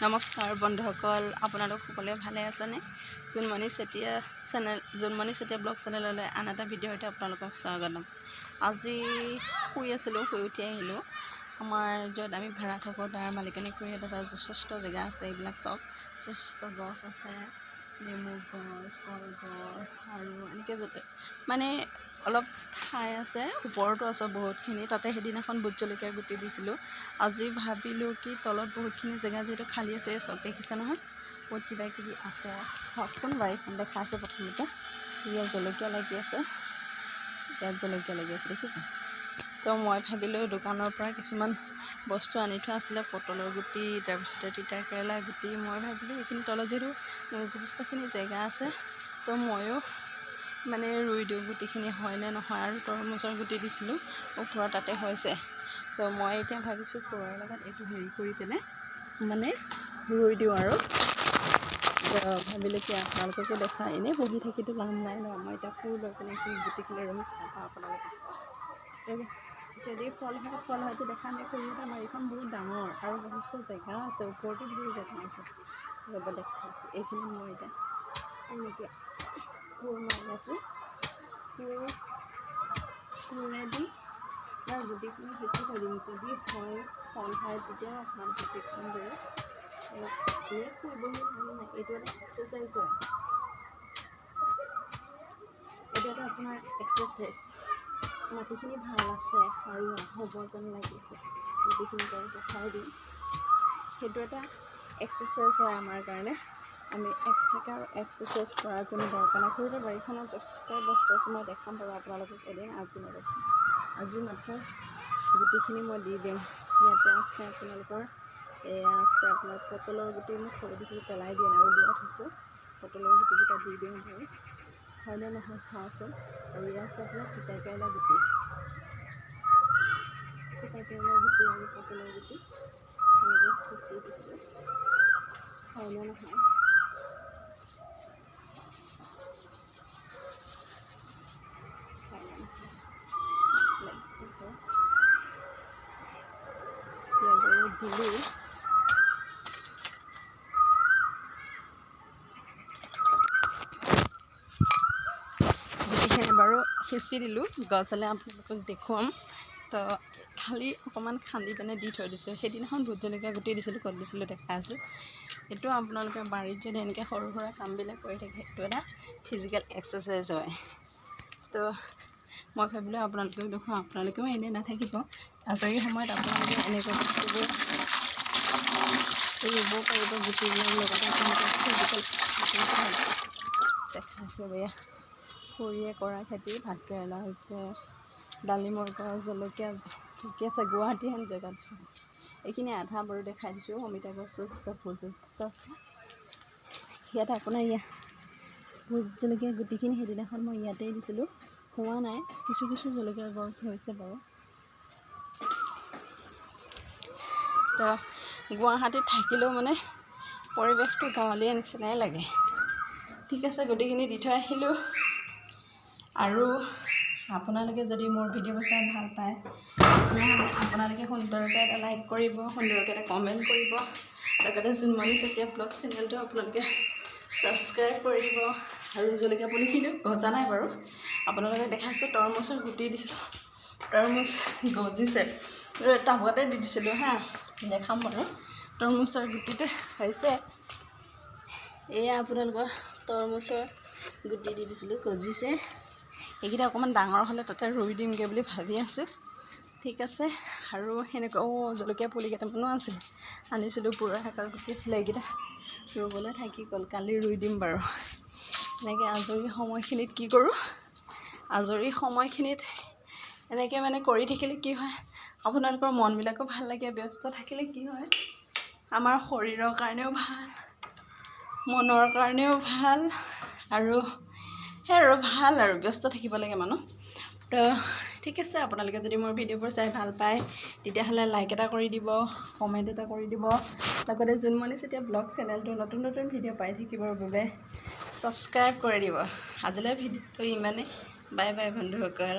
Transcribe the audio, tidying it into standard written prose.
নমস্কাৰ বন্ধুসকল, আপোনালোক সকলোৱে ভালে আছেনে? জুনমণি চেতিয়া জুনমণি চেতিয়া ব্লগ চেনেললৈ আন এটা ভিডিঅ' সৈতে আপোনালোকক স্বাগতম। আজি শুই আছিলোঁ, শুই উঠি আহিলোঁ। আমাৰ য'ত আমি ভাড়া থাকোঁ তাৰ মালিকানী খুৰীহঁতৰ এটা যথেষ্ট জেগা আছে। এইবিলাক চাওক, যথেষ্ট গছ আছে, নেমু গছ, কলগছ আৰু এনেকৈ য'তে মানে অলপ ঠাই আছে, ওপৰতো আছে বহুতখিনি। তাতে সেইদিনাখন ভোট জলকীয়া গুটি দিছিলোঁ। আজি ভাবিলোঁ কি তলত বহুতখিনি জেগা যিহেতু খালী আছে, চব দেখিছে নহয়, বহুত কিবা কিবি আছে। চাওকচোন, বাৰীখন দেখাইছোঁ প্ৰথমতে। ইয়াত জলকীয়া লাগি আছে, ইয়াত জলকীয়া লাগি আছে, দেখিছে? তো মই ভাবিলোঁ দোকানৰ পৰা কিছুমান বস্তু আনি থোৱা আছিলে, পটলৰ গুটি, তাৰপিছতে তিতা কেৰেলা গুটি। মই ভাবিলোঁ এইখিনি তলত যিহেতু যথেষ্টখিনি জেগা আছে, তো ময়ো মানে ৰুই দিওঁ গুটিখিনি হয়নে নহয়। আৰু তৰমুজৰ গুটি দিছিলোঁ, ওপৰত তাতে হৈছে। তো মই এতিয়া ভাবিছোঁ ফুলৰ লগত এইটো হেৰি কৰি পেলাই মানে ৰুই দিওঁ। আৰু ভাবিলোঁ কি আপোনালোককো দেখা, এনেই বহি থাকিতো লাভ নাই ন। মই এতিয়া ফুল লৈ পেলাই সেই গুটিখিনি ৰুম, চাওঁ আপোনালোকে। যদি ফল হয়তো দেখাম। এই খুৰীহঁতৰ বাৰীখন বহুত ডাঙৰ আৰু যথেষ্ট জেগা আছে, ওপৰতো বহুত জেগা আছে, ৰ'ব দেখাইছোঁ। এইখিনি মই এতিয়া এনেকৈ কোৰ মাৰি আছোঁ, কোৰেদি তাৰ গুটিখিনি বেছি থৈ দিম। যদি হয় ফল হয় তেতিয়াও আপোনালোকে দেখুৱাম বাৰু। এনেই বহি ভাল নাই, এইটো এটা এক্সাৰচাইজ হয়, এইটো এটা আপোনাৰ এক্সাৰচাইজ। মাটিখিনি ভাল আছে আৰু হ'ব যেন লাগিছে, গুটিখিনি বাৰু চাই দিম। সেইটো এটা এক্সাৰচাইজ হয় আমাৰ কাৰণে। আমি এক্সট্ৰাকৈ আৰু এক্সাৰচাইজ কৰাৰ কোনো দৰকাৰ নাই। সৰুতে বাৰীখনত যথেষ্ট বস্তু আছে, মই দেখাম বাৰু আপোনালোকক এদিন। আজি নেদেখাম, আজি মাত্ৰ গুটিখিনি মই দি দিম। ইয়াতে আছে আপোনালোকৰ, এয়া আছে আপোনাৰ পটলৰ গুটি। মই থৈ দিছিলোঁ, পেলাই দিয়া নাই, উলিয়াই থৈছোঁ। পটলৰ গুটিকেইটা দি দিওঁ বাৰু, হয়নে নহয় চাওঁচোন। আৰু এয়া আছে আপোনাৰ তিতা কেৰেলা গুটি, তিতা কেৰেলা গুটি আৰু পটলৰ গুটি এনেকৈ সিঁচি দিছোঁ, হয়নে নহয়। দিলোঁ গুটিখিনি বাৰু সিঁচি দিলোঁ, গছলে আপোনালোকক দেখুৱাম। তো খালি অকণমান খান্দি পেলাই দি থৈ দিছোঁ। সেইদিনাখন ভোট জলকীয়া গুটি দিছিলোঁ, ক'ত দিছিলোঁ দেখাই আছোঁ। এইটো আপোনালোকে বাৰীত যদি এনেকৈ সৰু সুৰা কামবিলাক কৰি থাকে, সেইটো এটা ফিজিকেল এক্সাৰচাইজ হয়। তো মই ভাবিলোঁ আপোনালোকক দেখুৱাম, আপোনালোকেও এনেই নাথাকিব। আজৰি সময়ত আপোনালোকে এনেকুৱা বস্তুবোৰ ৰুব পাৰিব, গুটিবোৰৰ লগতে আপোনালোকে ফিজিকেল এক্সাৰচাইজ দেখাইছোঁ। এয়া খুৰীয়ে কৰা খেতি, ভাত কেৰেলা হৈছে, ডালিমৰ গছ, জলকীয়া ঠিকে আছে। গুৱাহাটী হেন জেগাত এইখিনি আধা বাৰু দেখাই দিছোঁ। অমিতা গছ আছে, ফুল যথেষ্ট আছে। ইয়াতে আপোনাৰ ভোট জলকীয়া গুটিখিনি সেইদিনাখন মই ইয়াতেই দিছিলোঁ, হোৱা নাই। কিছু কিছু জলকীয়াৰ গছ হৈছে বাৰু। তো গুৱাহাটীত থাকিলেও মানে পৰিৱেশটো গাঁৱলীয়া নিচিনাই লাগে। ঠিক আছে, গুটিখিনি দি থৈ আহিলোঁ। আৰু আপোনালোকে যদি মোৰ ভিডিঅ'বোৰ চাই ভাল পায়, তেতিয়াহ'লে আপোনালোকে সুন্দৰকৈ এটা লাইক কৰিব, সুন্দৰকৈ এটা কমেণ্ট কৰিব, লগতে জুনমণি চেতিয়া ব্লগ চেনেলটো আপোনালোকে ছাবস্ক্ৰাইব কৰি দিব। আৰু জলকীয়া পুলিখিনিও গজা নাই বাৰু, আপোনালোকে দেখাইছোঁ। তৰমুজৰ গুটি দিছিলোঁ, তৰমুজ গজিছে, টাবতে দি দিছিলোঁ হা, দেখাম বাৰু। তৰমুজৰ গুটিটো হৈছে, এয়া আপোনালোকৰ তৰমুজৰ গুটি দি দিছিলোঁ, গজিছে। এইকেইটা অকণমান ডাঙৰ হ'লে তাতে ৰুই দিমগৈ বুলি ভাবি আছোঁ। ঠিক আছে। আৰু সেনেকুৱা জলকীয়া পুলি কেইটামানো আছিল, আনিছিলোঁ, পুৰা শাকৰ গুটি আছিলে, এইকেইটা ৰুবলৈ থাকি গ'ল, কালি ৰুই দিম বাৰু। এনেকৈ আজৰি সময়খিনিত কি কৰোঁ, আজৰি সময়খিনিত এনেকৈ মানে কৰি থাকিলে কি হয়, আপোনালোকৰ মনবিলাকো ভাল লাগে। ব্যস্ত থাকিলে কি হয়, আমাৰ শৰীৰৰ কাৰণেও ভাল, মনৰ কাৰণেও ভাল, আৰু সেই আৰু ভাল আৰু ব্যস্ত থাকিব লাগে মানুহ। তো ঠিক আছে, আপোনালোকে যদি মোৰ ভিডিঅ'বোৰ চাই ভাল পায়, তেতিয়াহ'লে লাইক এটা কৰি দিব, কমেণ্ট এটা কৰি দিব, লগতে জুনমণি চেতিয়া ব্লগ চেনেলটো নতুন নতুন ভিডিঅ' পাই থাকিবৰ বাবে ছাবস্ক্ৰাইব কৰি দিব। আজিলৈ ভিডিঅ'টো ইমানেই। বাই বাই বন্ধুসকল।